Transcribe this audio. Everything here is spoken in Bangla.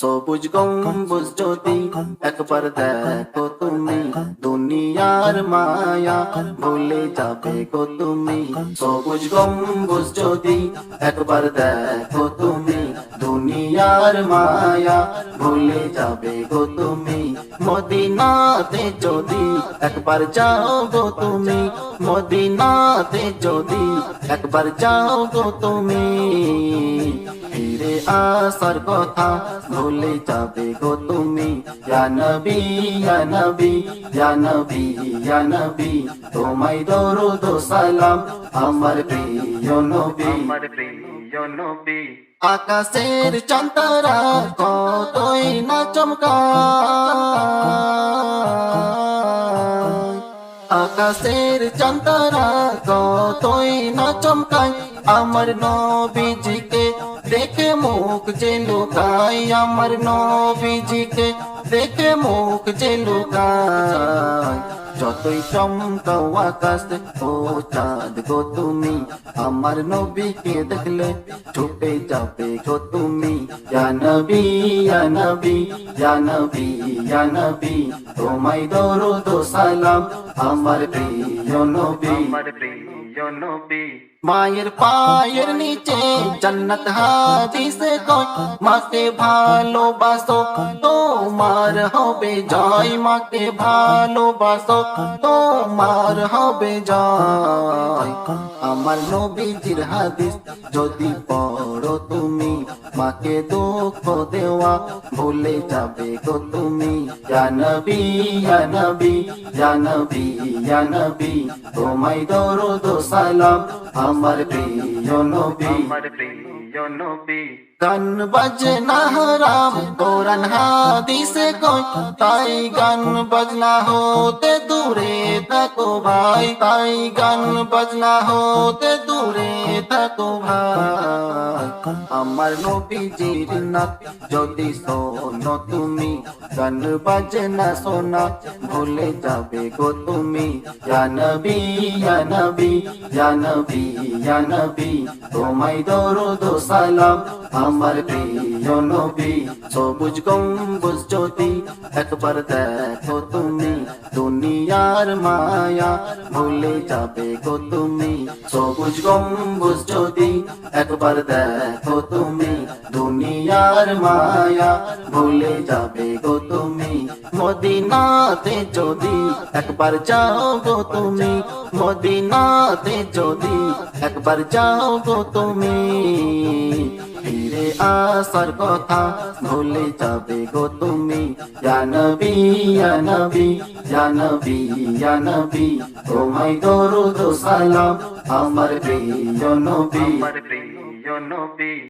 সবুজ গম্বুজ যদি একবার দেখো তুমি, দুনিয়ার মায়া ভুলে যাবে গো তুমি। সবুজ গম্বুজ যদি একবার দেখো তুমি, দুনিয়ার মায়া ভুলে যাবে গো তুমি। মদিনাতে যদি একবার যাও গো তুমি, মদিনাতে যদি একবার যাও গো তুমি, ফিরে আসার কথা ভুলে যাবে গো তুমি। ইয়া নবী ইয়া নবী ইয়া নবী ইয়া নবী, তোমায় দরুদ ও সালাম আমার প্রিয় নবী। আকাশের চাঁদ তারা কতই না চমকায়, আকাশের চাঁদ তারা কতই না চমকায়, আমার নবীজিকে দেখে মুখ যে লুকায়, আমার নবীজিকে দেখে মুখ যে লুকায়। যতই চমকাও আকাশ ও চাঁদ গো তুমি, আমার নবীকে দেখলে ছুটে যাবে গো তুমি। ইয়া নবী ইয়া নবী ইয়া নবী ইয়া নবী, তোমায় দরুদ ও সালাম আমার প্রিয় নবী। মায়ের পায়ের নিচে জান্নাত হাদিসে কয়, মাকে ভালোবাসো তোমার হবে জয়, মাকে ভালোবাসো তোমার হবে জয়। আমার নবীজির হাদিস যদি পড়ো তুমি, মাকে দুঃখ দেওয়া ভুলে যাবে গো তুমি। ইয়া নবী ইয়া নবী ইয়া নবী ইয়া নবী, তোমায় দরুদ ও সালাম আমার প্রিয় নবী। গান বাজনা হারাম কোরআন হাদিসে কয়, তাই গান বাজনা হতে দূরে থাকো ভাই, তাই গান বাজনা হতে দূরে থাকো ভাই। আমার নবীজির নাত যদি শোনো তুমি, গান বাজনা শোনা ভুলে যাবে গো তুমি। ইয়া নবী ইয়া নবী ইয়া নবী ইয়া নবী, তোমায় দরুদ ও সালাম আমার প্রিয় নবী। সবুজ গম্বুজ যদি একবার দেখো তুমি, দুনিয়ার মায়া ভুলে যাবে গো তুমি। সবুজ গম্বুজ যদি একবার দেখো তুমি, দুনিয়ার মায়া ভুলে যাবে গো তুমি। মদিনাতে যদি একবার যাও গো তুমি, মদিনাতে যদি একবার যাও গো তুমি, ফিরে আসার কথা ভুলে যাবে গো তুমি। ইয়া নবী ইয়া নবী ইয়া নবী ইয়া নবী, তোমায় দরুদ ও সালাম আমার প্রিয় নবী।